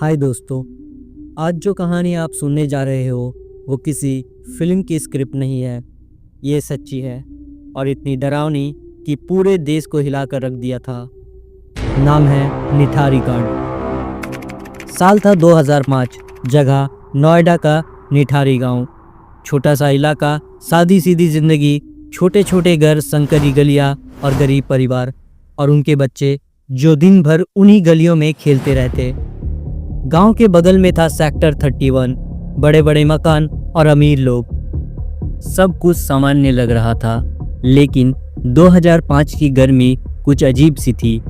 हाय दोस्तों, आज जो कहानी आप सुनने जा रहे हो वो किसी फिल्म की स्क्रिप्ट नहीं है। ये सच्ची है और इतनी डरावनी कि पूरे देश को हिलाकर रख दिया था। नाम है निठारी कांड। साल था 2005। जगह नोएडा का निठारी गांव। छोटा सा इलाका, सादी सीधी जिंदगी, छोटे छोटे घर, संकरी गलियां और गरीब परिवार और उनके बच्चे जो दिन भर उन्हीं गलियों में खेलते रहते। गांव के बगल में था सेक्टर 31। बड़े बड़े मकान और अमीर लोग। सब कुछ सामान्य लग रहा था, लेकिन 2005 की गर्मी कुछ अजीब सी थी।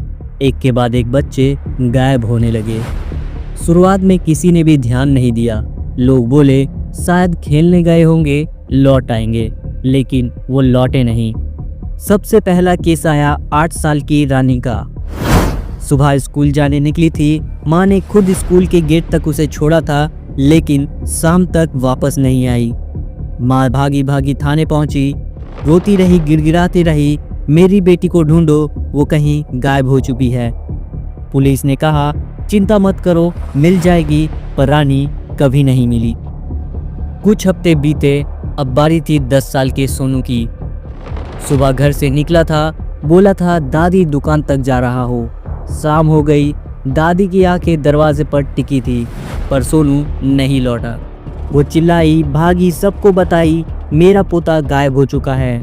एक के बाद एक बच्चे गायब होने लगे। शुरुआत में किसी ने भी ध्यान नहीं दिया। लोग बोले शायद खेलने गए होंगे, लौट आएंगे, लेकिन वो लौटे नहीं। सबसे पहला केस आया 8 साल की रानी का। सुबह स्कूल जाने निकली थी। माँ ने खुद स्कूल के गेट तक उसे छोड़ा था, लेकिन शाम तक वापस नहीं आई। माँ भागी भागी थाने पहुंची, रोती रही, गिड़गिड़ाती रही, मेरी बेटी को ढूंढो, वो कहीं गायब हो चुकी है। पुलिस ने कहा चिंता मत करो, मिल जाएगी, पर रानी कभी नहीं मिली। कुछ हफ्ते बीते। अब बारी थी 10 साल के सोनू की। सुबह घर से निकला था, बोला था दादी दुकान तक जा रहा हो। शाम हो गई। दादी की आंखें दरवाजे पर टिकी थी, पर सोनू नहीं लौटा। वो चिल्लाई, भागी, सबको बताई मेरा पोता गायब हो चुका है।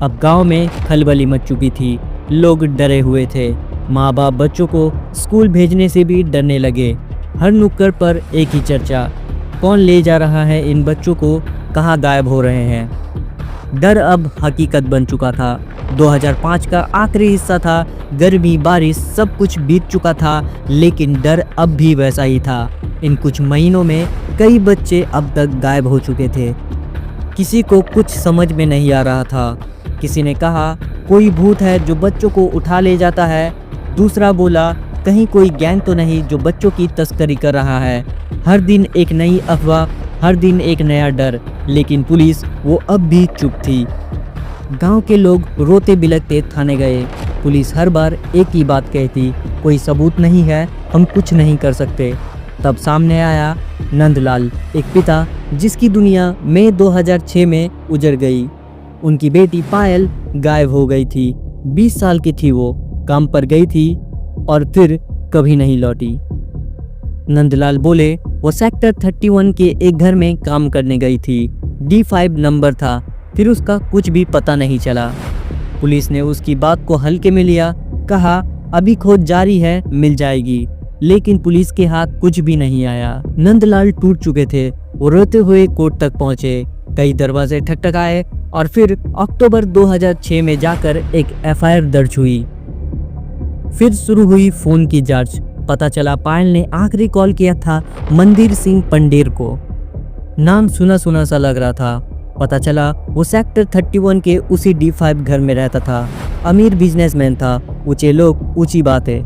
अब गांव में खलबली मच चुकी थी। लोग डरे हुए थे। माँ बाप बच्चों को स्कूल भेजने से भी डरने लगे। हर नुक्कड़ पर एक ही चर्चा, कौन ले जा रहा है इन बच्चों को, कहाँ गायब हो रहे हैं। डर अब हकीकत बन चुका था। 2005 का आखिरी हिस्सा था। गर्मी, बारिश, सब कुछ बीत चुका था, लेकिन डर अब भी वैसा ही था। इन कुछ महीनों में कई बच्चे अब तक गायब हो चुके थे। किसी को कुछ समझ में नहीं आ रहा था। किसी ने कहा कोई भूत है जो बच्चों को उठा ले जाता है। दूसरा बोला कहीं कोई गैंग तो नहीं जो बच्चों की तस्करी कर रहा है। हर दिन एक नई अफवाह, हर दिन एक नया डर, लेकिन पुलिस वो अब भी चुप थी। गांव के लोग रोते बिलखते थाने गए। पुलिस हर बार एक ही बात कहती, कोई सबूत नहीं है, हम कुछ नहीं कर सकते। तब सामने आया नंदलाल, एक पिता जिसकी दुनिया मई 2006 में उजड़ गई। उनकी बेटी पायल गायब हो गई थी। 20 साल की थी वो, काम पर गई थी और फिर कभी नहीं लौटी। नंदलाल बोले वो सेक्टर 31 के एक घर में काम करने गई थी। D5 नंबर था, फिर उसका कुछ भी पता नहीं चला। पुलिस ने उसकी बात को हल्के में लिया, कहा अभी खोज जारी है, मिल जाएगी, लेकिन पुलिस के हाथ कुछ भी नहीं आया। नंदलाल टूट चुके थे। वो रोते हुए कोर्ट तक पहुंचे। कई दरवाजे ठकठकाए और फिर अक्टूबर 2006 में जाकर एक FIR दर्ज हुई। फिर शुरू हुई फोन की जांच। पता चला पायल ने आखिरी कॉल किया था मंदिर सिंह पंडेर को। नाम सुना सुना सा लग रहा था। पता चला वो सेक्टर 31 के उसी D5 घर में रहता था। अमीर बिजनेसमैन था। ऊंचे लोग, ऊंची बातें।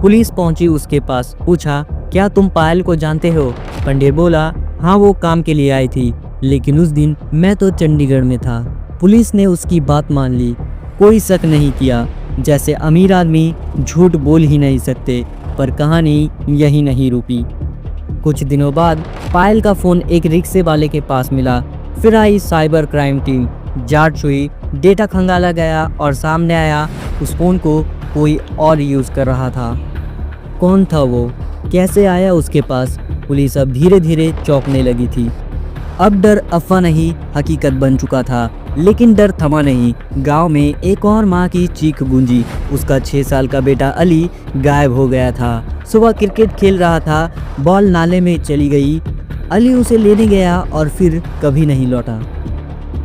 पुलिस पहुंची उसके पास, पूछा क्या तुम पायल को जानते हो? पंडेर बोला हाँ, वो काम के लिए आई थी, लेकिन उस दिन मैं तो चंडीगढ़ में था। पुलिस ने उसकी बात मान ली। कोई शक नहीं किया। जैसे अमीर आदमी झूठ बोल ही नहीं सकते। पर कहानी यही नहीं रुकी। कुछ दिनों बाद पायल का फोन एक रिक्शे वाले के पास मिला। फिर आई साइबर क्राइम टीम। जांच हुई, डेटा खंगाला गया और सामने आया उस फोन को कोई और यूज़ कर रहा था। कौन था वो? कैसे आया उसके पास? पुलिस अब धीरे धीरे चौंकने लगी थी। अब डर अफवाह नहीं, हकीकत बन चुका था। लेकिन डर थमा नहीं। गांव में एक और माँ की चीख गूंजी। उसका 6 साल का बेटा अली गायब हो गया था। सुबह क्रिकेट खेल रहा था, बॉल नाले में चली गई। अली उसे लेने गया और फिर कभी नहीं लौटा।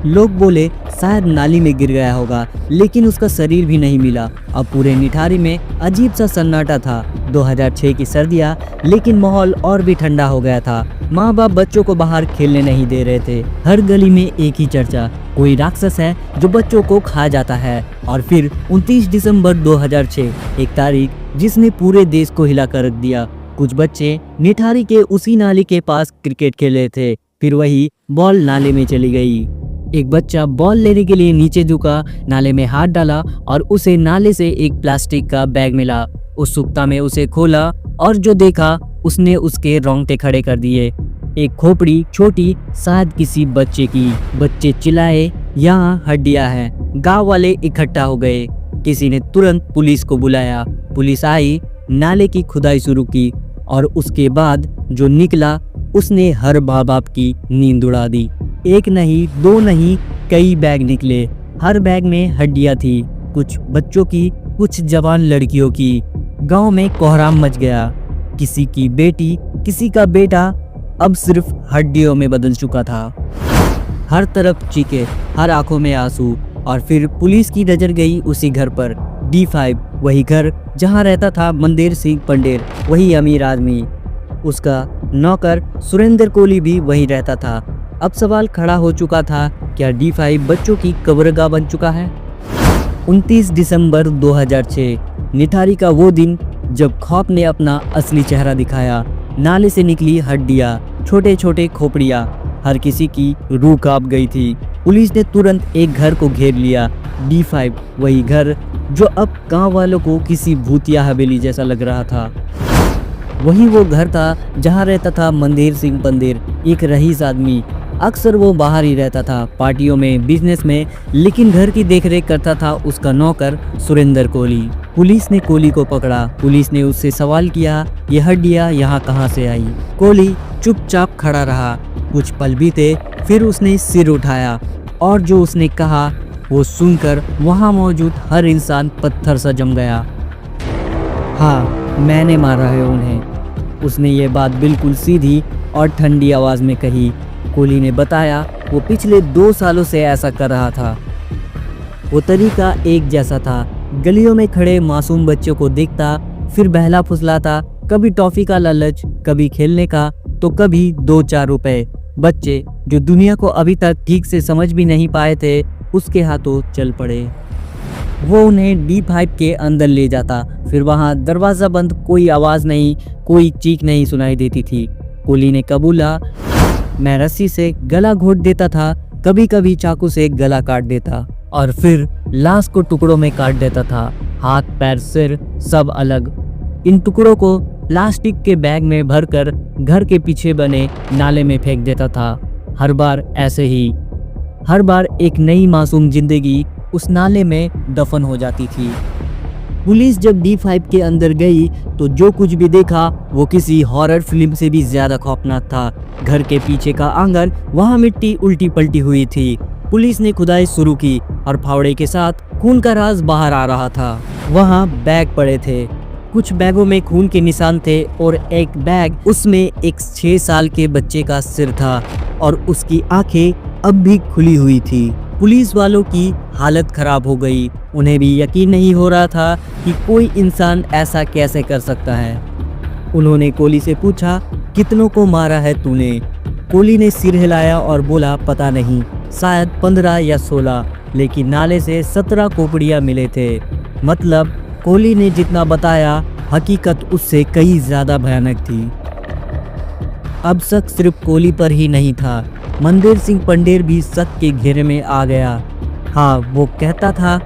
लोग बोले शायद नाली में गिर गया होगा, लेकिन उसका शरीर भी नहीं मिला। अब पूरे निठारी में अजीब सा सन्नाटा था। 2006 की सर्दियाँ, लेकिन माहौल और भी ठंडा हो गया था। माँ बाप बच्चों को बाहर खेलने नहीं दे रहे थे। हर गली में एक ही चर्चा, कोई राक्षस है जो बच्चों को खा जाता है। और फिर 29 दिसंबर 2006, एक तारीख जिसने पूरे देश को हिला कर रख दिया। कुछ बच्चे निठारी के उसी नाली के पास क्रिकेट खेल रहे थे। फिर वही बॉल नाले में चली गई। एक बच्चा बॉल लेने के लिए नीचे झुका, नाले में हाथ डाला और उसे नाले से एक प्लास्टिक का बैग मिला। उत्सुकता में उसे खोला और जो देखा उसने उसके रोंगटे खड़े कर दिए। एक खोपड़ी छोटी, शायद किसी बच्चे की। बच्चे चिल्लाए, यहाँ हड्डियाँ हैं। गांव वाले इकट्ठा हो गए। किसी ने तुरंत पुलिस को बुलाया। पुलिस आई, नाले की खुदाई शुरू की और उसके बाद जो निकला उसने हर माँ बाप की नींद उड़ा दी। एक नहीं, दो नहीं, कई बैग निकले। हर बैग में हड्डियाँ थी, कुछ बच्चों की, कुछ जवान लड़कियों की। गांव में कोहराम मच गया। किसी की बेटी, किसी का बेटा अब सिर्फ हड्डियों में बदल चुका था। हर तरफ चीखे, हर आंखों में आंसू। और फिर पुलिस की नजर गई उसी घर पर, D5, वही घर जहां रहता था मंदेर सिंह पंडेर, वही अमीर आदमी। उसका नौकर सुरेंद्र कोहली भी वहीं रहता था। अब सवाल खड़ा हो चुका था, क्या D5 बच्चों की कब्रगाह बन चुका है? 29 दिसंबर 2006, निठारी का वो दिन जब खौफ ने अपना असली चेहरा दिखाया। नाले से निकली हड्डियाँ, छोटे छोटे खोपड़ियाँ, हर किसी की रूह कांप गई थी। पुलिस ने तुरंत एक घर को घेर लिया। D5, वही घर जो अब गांव वालों को किसी भूतिया हवेली जैसा लग रहा था। वही वो घर था जहां रहता था मंदेर सिंह पंदेर, एक रईस आदमी। अक्सर वो बाहर ही रहता था, पार्टियों में, बिजनेस में, लेकिन घर की देखरेख करता था उसका नौकर सुरेंद्र कोहली। पुलिस ने कोहली को पकड़ा। पुलिस ने उससे सवाल किया, ये हड्डियाँ यहाँ कहाँ से आई? कोहली चुपचाप खड़ा रहा। कुछ पल बीते, फिर उसने सिर उठाया और जो उसने कहा वो सुनकर वहाँ मौजूद हर इंसान पत्थर सा जम गया। हाँ, मैंने मारा है उन्हें। उसने ये बात बिल्कुल सीधी और ठंडी आवाज़ में कही। कोहली ने बताया, वो पिछले 2 सालों से ऐसा कर रहा था। वो तरीका एक जैसा था। गलियों में खड़े मासूम बच्चों को देखता, फिर बहला फुसलाता, कभी टॉफ़ी का लालच, कभी खेलने का, तो कभी 2-4 रुपए। बच्चे जो दुनिया को अभी तक ठीक से समझ भी नहीं पाए थे, उसके हाथों चल पड़े। वो उन्हें D5 के अंदर ले जाता। फिर वहाँ दरवाज़ा बंद, कोई आवाज़ नहीं, कोई चीख नहीं सुनाई देती थी। कोहली ने कबूला, मैं रस्सी से गला घोट देता था, कभी कभी चाकू से गला काट देता और फिर लाश को टुकड़ों में काट देता था। हाथ, पैर, सिर सब अलग। इन टुकड़ों को प्लास्टिक के बैग में भरकर घर के पीछे बने नाले में फेंक देता था। हर बार ऐसे ही, हर बार एक नई मासूम जिंदगी उस नाले में दफन हो जाती थी। पुलिस जब D5 के अंदर गई तो जो कुछ भी देखा वो किसी हॉरर फिल्म से भी ज्यादा खौफनाक था। घर के पीछे का आंगन, वहाँ मिट्टी उल्टी पलटी हुई थी। पुलिस ने खुदाई शुरू की और फावड़े के साथ खून का राज बाहर आ रहा था। वहाँ बैग पड़े थे, कुछ बैगों में खून के निशान थे और एक बैग, उसमें एक 6 साल के बच्चे का सिर था और उसकी आंखें अब भी खुली हुई थी। पुलिस वालों की हालत खराब हो गई। उन्हें भी यकीन नहीं हो रहा था कि कोई इंसान ऐसा कैसे कर सकता है। उन्होंने कोहली से पूछा, कितनों को मारा है तूने? कोहली ने सिर हिलाया और बोला, पता नहीं, शायद 15 या 16, लेकिन नाले से 17 खोपड़ियाँ मिले थे। मतलब कोहली ने जितना बताया, हकीकत उससे कई ज्यादा भयानक थी। अब शक सिर्फ कोहली पर ही नहीं था, मंदेर सिंह पंडेर भी शक के घेरे में आ गया। हाँ, वो कहता था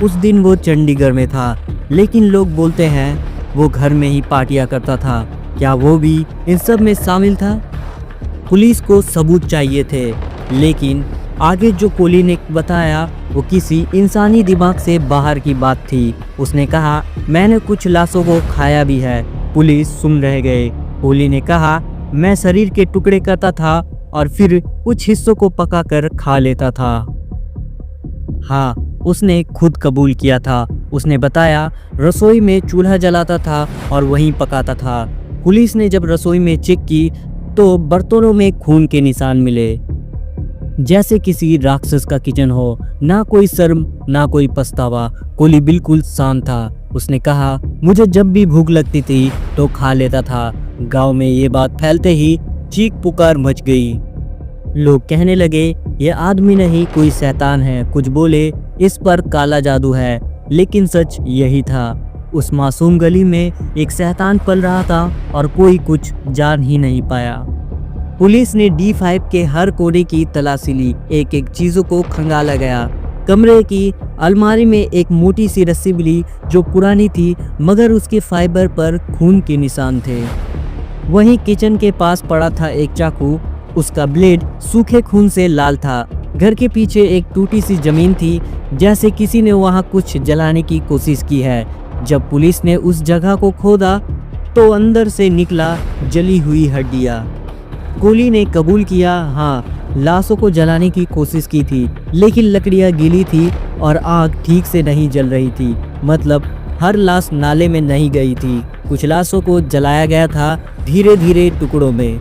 उस दिन वो चंडीगढ़ में था, लेकिन लोग बोलते हैं वो घर में ही पार्टियां करता था। क्या वो भी इन सब में शामिल था? पुलिस को सबूत चाहिए थे, लेकिन आगे जो कोहली ने बताया वो किसी इंसानी दिमाग से बाहर की बात थी। उसने कहा, मैंने कुछ लाशों को खाया भी है। पुलिस सुन रह गए। कोहली ने कहा, मैं शरीर के टुकड़े करता था और फिर कुछ हिस्सों को पकाकर खा लेता था। हाँ, उसने खुद कबूल किया था। उसने बताया, रसोई में चूल्हा जलाता था और वहीं पकाता था। पुलिस ने जब रसोई में चेक की तो बर्तनों में खून के निशान मिले, जैसे किसी राक्षस का किचन हो। ना कोई शर्म, ना कोई पछतावा। कोहली बिल्कुल शांत था। उसने कहा, मुझे जब भी भूख लगती थी तो खा लेता था। गांव में ये बात फैलते ही चीख पुकार मच गई। लोग कहने लगे, ये आदमी नहीं, कोई शैतान है। कुछ बोले, इस पर काला जादू है। लेकिन सच यही था, उस मासूम गली में एक शैतान पल रहा था और कोई कुछ जान ही नहीं पाया। पुलिस ने D5 के हर कोने की तलाशी ली। एक एक चीजों को खंगाला गया। कमरे की अलमारी में एक मोटी सी रस्सी मिली जो पुरानी थी, मगर उसके फाइबर पर खून के निशान थे। वहीं किचन के पास पड़ा था एक चाकू, उसका ब्लेड सूखे खून से लाल था। घर के पीछे एक टूटी सी जमीन थी, जैसे किसी ने वहां कुछ जलाने की कोशिश की है। जब पुलिस ने उस जगह को खोदा तो अंदर से निकला जली हुई हड्डियां। कोली ने कबूल किया, हाँ, लाशों को जलाने की कोशिश की थी, लेकिन लकड़ियां गीली थी और आग ठीक से नहीं जल रही थी। मतलब हर लाश नाले में नहीं गई थी, कुछ लाशों को जलाया गया था धीरे धीरे टुकड़ों में।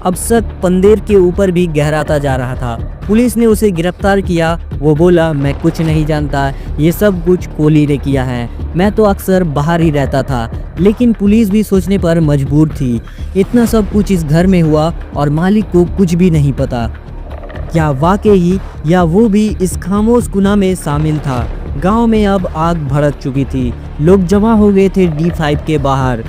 अब शक पंदेर के ऊपर भी गहराता जा रहा था। पुलिस ने उसे गिरफ्तार किया। वो बोला, मैं कुछ नहीं जानता, ये सब कुछ कोली ने किया है, मैं तो अक्सर बाहर ही रहता था। लेकिन पुलिस भी सोचने पर मजबूर थी, इतना सब कुछ इस घर में हुआ और मालिक को कुछ भी नहीं पता। क्या वाकई या वो भी इस खामोश गुनाह में शामिल था? गांव में अब आग भड़क चुकी थी, लोग जमा हो गए थे D5 के बाहर।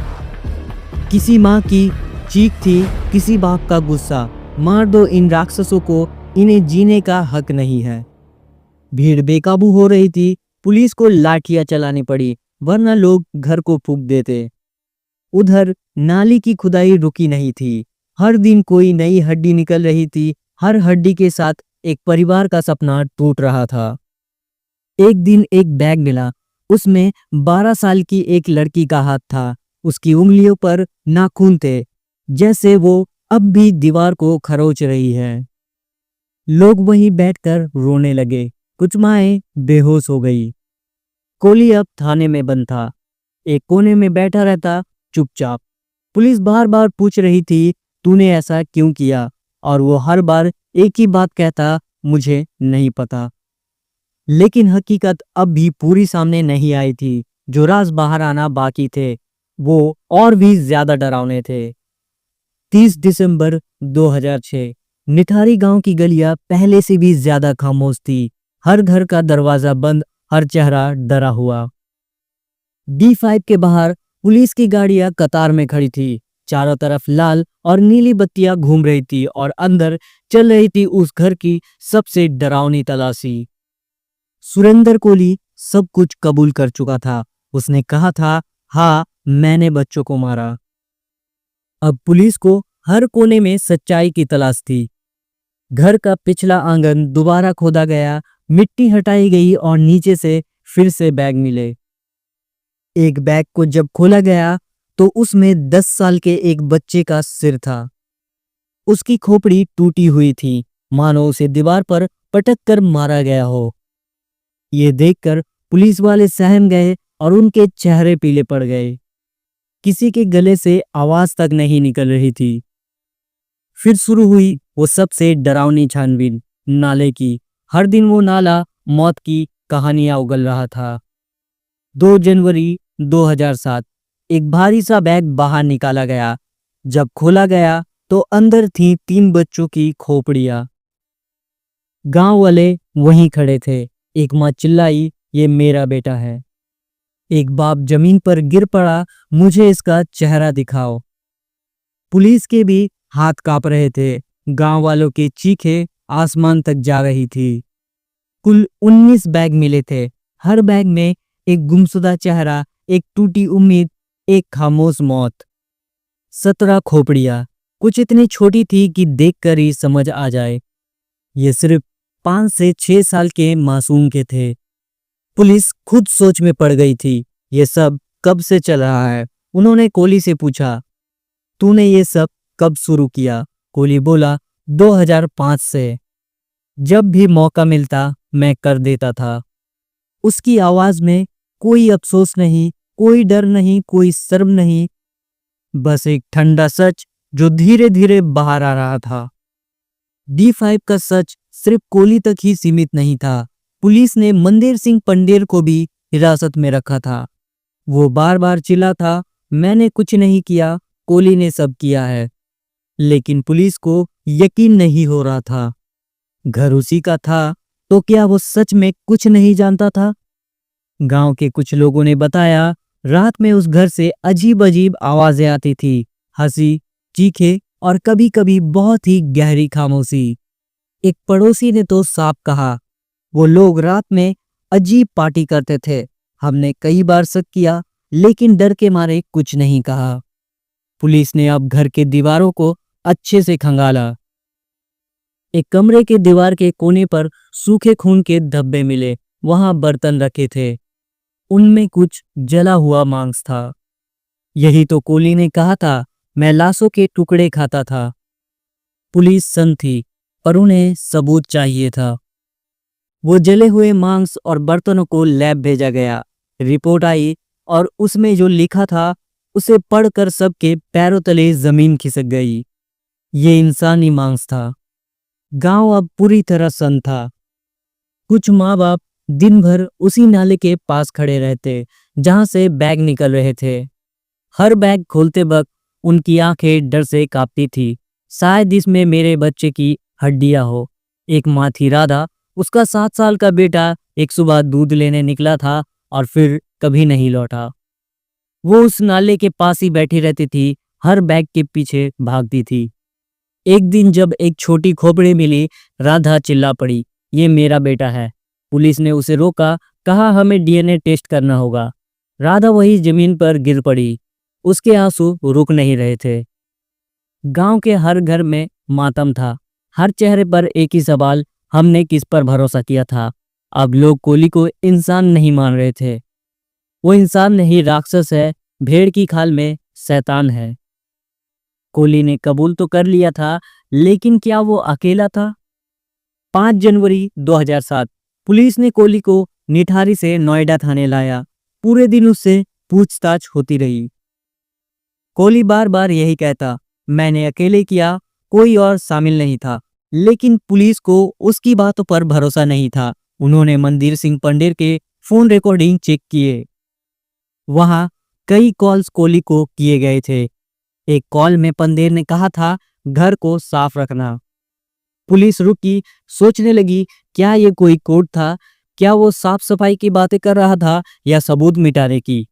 किसी माँ की चीख थी, किसी बाप का गुस्सा, मार दो इन राक्षसों को, इन्हें जीने का हक नहीं है। भीड़ बेकाबू हो रही थी, पुलिस को लाठियां चलानी पड़ी, वरना लोग घर को फूंक देते। उधर नाली की खुदाई रुकी नहीं थी, हर दिन कोई नई हड्डी निकल रही थी, हर हड्डी के साथ एक परिवार का सपना टूट रहा था। एक दिन एक बैग मिला, उसमें 12 साल की एक लड़की का हाथ था, उसकी उंगलियों पर नाखून थे, जैसे वो अब भी दीवार को खरोच रही है। लोग वहीं बैठकर रोने लगे, कुछ माएं बेहोश हो गई। कोली अब थाने में बंद था, एक कोने में बैठा रहता चुपचाप। पुलिस बार बार पूछ रही थी, तूने ऐसा क्यों किया? और वो हर बार एक ही बात कहता, मुझे नहीं पता। लेकिन हकीकत अब भी पूरी सामने नहीं आई थी। जो राज बाहर आना बाकी थे वो और भी ज्यादा डरावने थे। 30 दिसंबर 2006 निठारी गांव की गलियां पहले से भी ज्यादा खामोश थी। हर घर का दरवाजा बंद, हर चेहरा डरा हुआ। D5 के बाहर पुलिस की गाड़ियां कतार में खड़ी थी, चारों तरफ लाल और नीली बत्तियां घूम रही थी और अंदर चल रही थी उस घर की सबसे डरावनी तलाशी। सुरेंद्र कोली सब कुछ कबूल कर चुका था। उसने कहा था, हाँ, मैंने बच्चों को मारा। अब पुलिस को हर कोने में सच्चाई की तलाश थी। घर का पिछला आंगन दोबारा खोदा गया, मिट्टी हटाई गई और नीचे से फिर से बैग मिले। एक बैग को जब खोला गया तो उसमें 10 साल के एक बच्चे का सिर था। उसकी खोपड़ी टूटी हुई थी, मानो उसे दीवार पर पटक कर मारा गया हो। ये देखकर पुलिस वाले सहम गए और उनके चेहरे पीले पड़ गए। किसी के गले से आवाज तक नहीं निकल रही थी। फिर शुरू हुई वो सबसे डरावनी छानबीन, नाले की। हर दिन वो नाला मौत की कहानियां उगल रहा था। 2 जनवरी 2007 एक भारी सा बैग बाहर निकाला गया। जब खोला गया तो अंदर थी 3 बच्चों की खोपड़ियां। गांव वाले वहीं खड़े थे। एक माँ चिल्लाई, ये मेरा बेटा है। एक बाप जमीन पर गिर पड़ा, मुझे इसका चेहरा दिखाओ। पुलिस के भी हाथ कांप रहे थे। गांव वालों की चीखें आसमान तक जा रही थी। कुल 19 बैग मिले थे। हर बैग में एक गुमशुदा चेहरा, एक टूटी उम्मीद, एक खामोश मौत। 17 खोपड़ियां, कुछ इतनी छोटी थी कि देखकर ही समझ आ जाए ये सिर्फ 5 से 6 साल के मासूम के थे। पुलिस खुद सोच में पड़ गई थी, ये सब कब से चल रहा है? उन्होंने कोली से पूछा, तूने ये सब कब शुरू किया? कोली बोला, 2005 से। जब भी मौका मिलता मैं कर देता था। उसकी आवाज में कोई अफसोस नहीं, कोई डर नहीं, कोई शर्म नहीं, बस एक ठंडा सच जो धीरे धीरे बाहर आ रहा था। D5 का सच सिर्फ कोली तक ही सीमित नहीं था। पुलिस ने मंदिर सिंह पंडेर को भी हिरासत में रखा था। वो बार बार चिल्ला था, मैंने कुछ नहीं किया, कोली ने सब किया है। लेकिन पुलिस को यकीन नहीं हो रहा था। घर उसी का था तो क्या वो सच में कुछ नहीं जानता था? गांव के कुछ लोगों ने बताया, रात में उस घर से अजीब अजीब आवाजें आती थी, हंसी, चीखें और कभी कभी बहुत ही गहरी खामोशी। एक पड़ोसी ने तो साफ कहा, वो लोग रात में अजीब पार्टी करते थे। हमने कई बार शक किया, लेकिन डर के मारे कुछ नहीं कहा। पुलिस ने अब घर के दीवारों को अच्छे से खंगाला। एक कमरे के दीवार के कोने पर सूखे खून के धब्बे मिले। वहां बर्तन रखे थे, उनमें कुछ जला हुआ मांस था। यही तो कोली ने कहा था, मैं लाशों के टुकड़े खाता था। पुलिस सन्न थी, पर उन्हें सबूत चाहिए था। वो जले हुए मांस और बर्तनों को लैब भेजा गया। रिपोर्ट आई और उसमें जो लिखा था उसे पढ़कर सबके पैरों तले जमीन खिसक गई। ये इंसानी मांस था। गांव अब पूरी तरह सन्न था। कुछ माँ बाप दिन भर उसी नाले के पास खड़े रहते जहां से बैग निकल रहे थे। हर बैग खोलते वक्त उनकी आंखें डर से कांपती थी। शायद इसमें मेरे बच्चे की हड्डियां हो। एक माँ थी राधा, उसका 7 साल का बेटा एक सुबह दूध लेने निकला था और फिर कभी नहीं लौटा। वो उस नाले के पास ही बैठी रहती थी, हर बैग के पीछे भागती थी। एक दिन जब एक छोटी खोपड़ी मिली, राधा चिल्ला पड़ी, ये मेरा बेटा है। पुलिस ने उसे रोका, कहा हमें डीएनए टेस्ट करना होगा। राधा वही जमीन पर गिर पड़ी। उसके आंसू रुक नहीं रहे थे। गांव के हर घर में मातम था। हर चेहरे पर एक ही सवाल, हमने किस पर भरोसा किया था। अब लोग कोली को इंसान नहीं मान रहे थे। वो इंसान नहीं, राक्षस है, भेड़ की खाल में शैतान है। कोली ने कबूल तो कर लिया था, लेकिन क्या वो अकेला था? 5 जनवरी 2007 पुलिस ने कोली को निठारी से नोएडा थाने लाया। पूरे दिन उससे पूछताछ होती रही। कोली बार बार यही कहता, मैंने अकेले किया, कोई और शामिल नहीं था। लेकिन पुलिस को उसकी बातों पर भरोसा नहीं था। उन्होंने मंदिर सिंह पंडेर के फोन रिकॉर्डिंग चेक किए। वहां कई कॉल्स कोली को किए गए थे। एक कॉल में पंडेर ने कहा था, घर को साफ रखना। पुलिस रुकी, सोचने लगी, क्या ये कोई कोड था? क्या वो साफ सफाई की बातें कर रहा था या सबूत मिटाने की?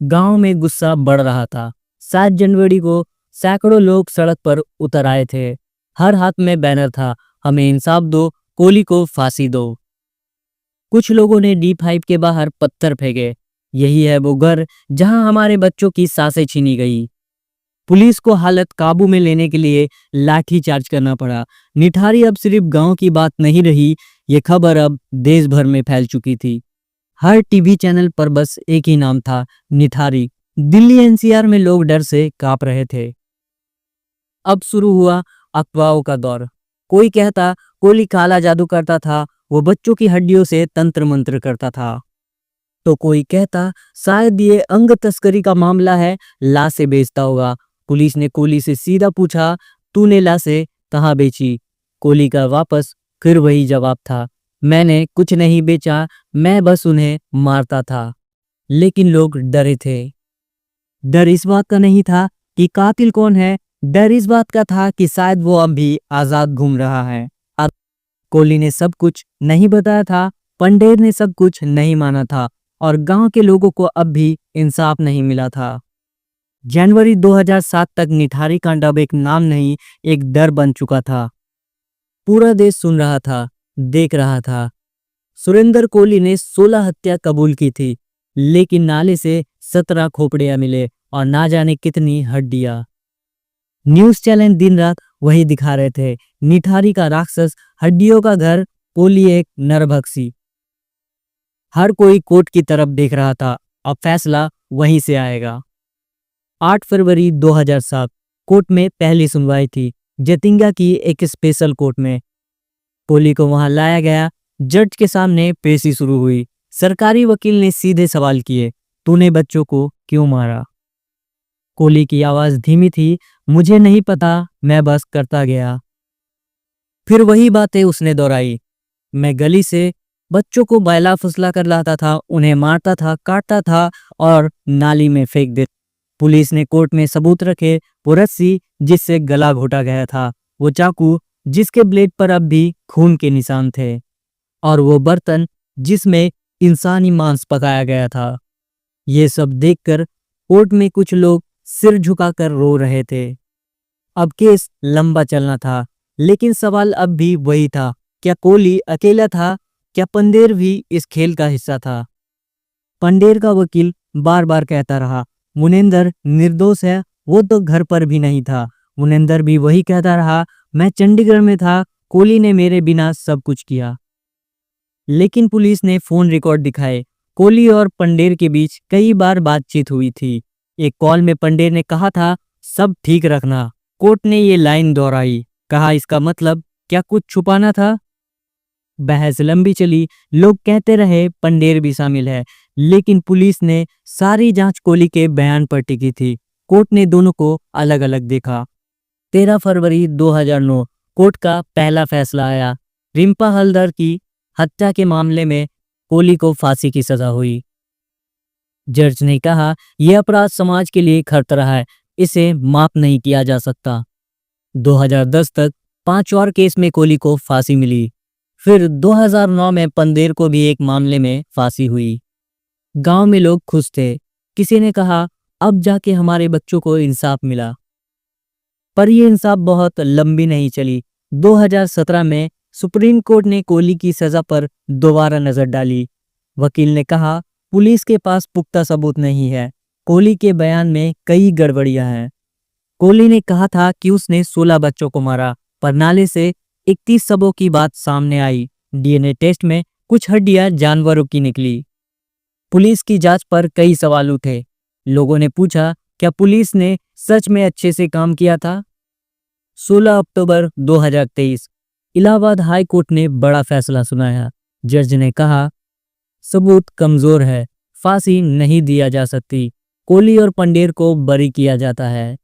गांव में गुस्सा बढ़ रहा था। 7 जनवरी को सैकड़ों लोग सड़क पर उतर आए थे। हर हाथ में बैनर था, हमें इंसाफ दो, कोली को फांसी दो। कुछ लोगों ने D5 के बाहर पत्थर फेंके। यही है वो घर जहां हमारे बच्चों की सांसें छीनी गई। पुलिस को हालत काबू में लेने के लिए लाठी चार्ज करना पड़ा। निठारी अब सिर्फ गांव की बात नहीं रही, ये खबर अब देश भर में फैल चुकी थी। हर टीवी चैनल पर बस एक ही नाम था, निठारी। दिल्ली NCR में लोग डर से कांप रहे थे। अब शुरू हुआ अफवाहों का दौर। कोई कहता कोली काला जादू करता था, वो बच्चों की हड्डियों से तंत्र मंत्र करता था। तो कोई कहता शायद ये अंग तस्करी का मामला है, लाशें बेचता होगा। पुलिस ने कोली से सीधा पूछा, तूने लाशें कहाँ बेची? कोली का वापस फिर वही जवाब था, मैंने कुछ नहीं बेचा, मैं बस उन्हें मारता था। लेकिन लोग डरे थे। डर इस बात का नहीं था कि कातिल कौन है, डर इस बात का था कि शायद वो अब भी आजाद घूम रहा है। अब कोली ने सब कुछ नहीं बताया था, पंडेर ने सब कुछ नहीं माना था, और गांव के लोगों को अब भी इंसाफ नहीं मिला था। जनवरी 2007 तक निठारी कांड अब एक नाम नहीं, एक डर बन चुका था। पूरा देश सुन रहा था, देख रहा था। सुरेंद्र कोली ने 16 हत्या कबूल की थी, लेकिन नाले से 17 खोपड़ियां मिले और ना जाने कितनी हड्डियां। न्यूज चैनल दिन रात वही दिखा रहे थे, निठारी का राक्षस, हड्डियों का घर, कोली एक नरभक्षी। हर कोई कोर्ट की तरफ देख रहा था, अब फैसला वहीं से आएगा। 8 फरवरी 2007 कोर्ट में पहली सुनवाई थी, जतिंगा की एक स्पेशल कोर्ट में। कोली को वहां लाया गया। जज के सामने पेशी शुरू हुई। सरकारी वकील ने सीधे सवाल किए, तूने बच्चों को क्यों मारा? कोली की आवाज धीमी थी, मुझे नहीं पता, मैं बस करता गया। फिर वही बातें उसने दोहराई, मैं गली से बच्चों को बैला फुसला कर लाता था, उन्हें मारता था, काटता था और नाली में फेंक देता। पुलिस ने कोर्ट में सबूत रखे, वो रस्सी जिससे गला घोटा गया था, वो चाकू जिसके ब्लेड पर अब भी खून के निशान थे, और वो बर्तन जिसमें इंसानी मांस पकाया गया था। ये सब देखकर कोर्ट में कुछ लोग सिर झुकाकर रो रहे थे। अब केस लंबा चलना था, लेकिन सवाल अब भी वही था, क्या कोली अकेला था? क्या पंडेर भी इस खेल का हिस्सा था? पंडेर का वकील बार बार कहता रहा, मुनेंद्र निर्दोष है, वो तो घर पर भी नहीं था। मुनिंदर भी वही कहता रहा, मैं चंडीगढ़ में था, कोहली ने मेरे बिना सब कुछ किया। लेकिन पुलिस ने फोन रिकॉर्ड दिखाए। कोहली और पंडेर के बीच कई बार बातचीत हुई थी। एक कॉल में पंडेर ने कहा था, सब ठीक रखना। कोर्ट ने ये लाइन दोहराई। कहा, इसका मतलब क्या कुछ छुपाना था? बहस लंबी चली। लोग कहते रहे पंडेर भी शामिल है, लेकिन पुलिस ने सारी जांच कोहली के बयान पर टिकी थी। कोर्ट ने दोनों को अलग अलग देखा। 13 फरवरी 2009 कोर्ट का पहला फैसला आया। रिम्पा हलदर की हत्या के मामले में कोहली को फांसी की सजा हुई। जज ने कहा, यह अपराध समाज के लिए खतरा है, इसे माफ नहीं किया जा सकता। 2010 तक 5 और केस में कोहली को फांसी मिली। फिर 2009 में पंदेर को भी एक मामले में फांसी हुई। गांव में लोग खुश थे। किसी ने कहा, अब जाके हमारे बच्चों को इंसाफ मिला। पर यह इंसाफ बहुत लंबी नहीं चली। 2017 में सुप्रीम कोर्ट ने कोहली की सजा पर दोबारा नजर डाली। वकील ने कहा, पुलिस के पास पुख्ता सबूत नहीं है। कोहली के बयान में कई गड़बड़ियां हैं। कोहली ने कहा था कि उसने 16 बच्चों को मारा, पर नाले से 31 शवों की बात सामने आई। डीएनए टेस्ट में कुछ हड्डियां जानवरों की निकली। पुलिस की जांच पर कई सवाल उठे। लोगों ने पूछा, क्या पुलिस ने सच में अच्छे से काम किया था? 16 अक्टूबर 2023 इलाहाबाद हाई कोर्ट ने बड़ा फैसला सुनाया। जज ने कहा, सबूत कमजोर है, फांसी नहीं दिया जा सकती। कोहली और पंडेर को बरी किया जाता है।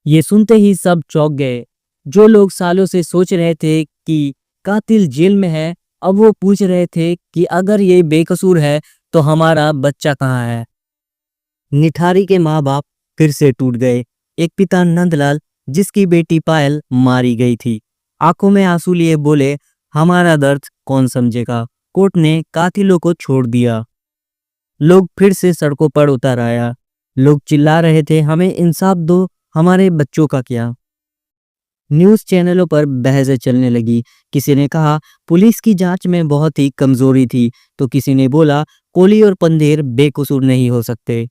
ये सुनते ही सब चौंक गए। जो लोग सालों से सोच रहे थे कि कातिल जेल में है, अब वो पूछ रहे थे कि अगर ये बेकसूर है तो हमारा बच्चा कहाँ है? निठारी के माँ बाप फिर से टूट गए। एक पिता नंदलाल, जिसकी बेटी पायल मारी गई थी, आंखों में आंसू लिए बोले, हमारा दर्द कौन समझेगा? कोर्ट ने कातिलों को छोड़ दिया। लोग फिर से सड़कों पर उतर आया। लोग चिल्ला रहे थे, हमें इंसाफ दो, हमारे बच्चों का क्या? न्यूज़ चैनलों पर बहसें चलने लगी। किसी ने कहा, पुलिस की जांच में बहुत ही कमजोरी थी, तो किसी ने बोला, कोहली और पंदेर बेकसूर नहीं हो सकते।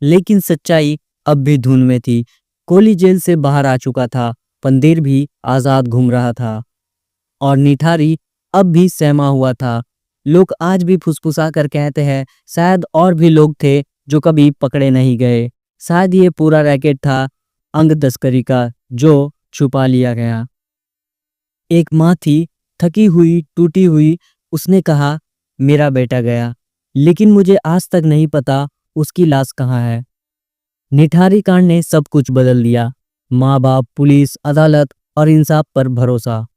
लेकिन सच्चाई अब भी धुन में थी। कोहली जेल से बाहर आ चुका था, पंदेर भी आजाद घूम रहा था, और निठारी अब भी सहमा हुआ था। लोग आज भी फुसफुसा कर कहते हैं, शायद और भी लोग थे जो कभी पकड़े नहीं गए। शायद ये पूरा रैकेट था अंग तस्करी का, जो छुपा लिया गया। एक माँ थी, थकी हुई, टूटी हुई। उसने कहा, मेरा बेटा गया, लेकिन मुझे आज तक नहीं पता उसकी लाश कहाँ है। निठारी कांड ने सब कुछ बदल दिया। माँ बाप, पुलिस, अदालत और इंसाफ पर भरोसा।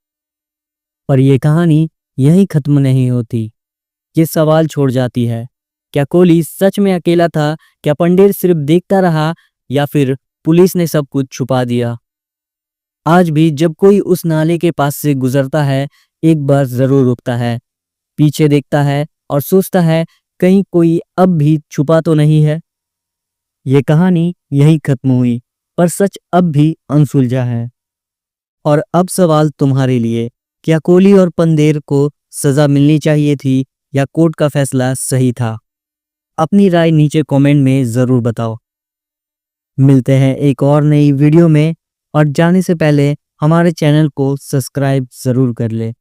पर यह कहानी यहीं खत्म नहीं होती। ये सवाल छोड़ जाती है, क्या कोहली सच में अकेला था? क्या पंडेर सिर्फ देखता रहा, या फिर पुलिस ने सब कुछ छुपा दिया? आज भी जब कोई उस नाले के पास से गुजरता है, एक बार जरूर रुकता है, पीछे देखता है और सोचता है, कहीं कोई अब भी छुपा तो नहीं है। ये कहानी यहीं खत्म हुई, पर सच अब भी अनसुलझा है। और अब सवाल तुम्हारे लिए, क्या कोहली और पंदेर को सजा मिलनी चाहिए थी, या कोर्ट का फैसला सही था? अपनी राय नीचे कमेंट में जरूर बताओ। मिलते हैं एक और नई वीडियो में, और जाने से पहले हमारे चैनल को सब्सक्राइब जरूर कर ले।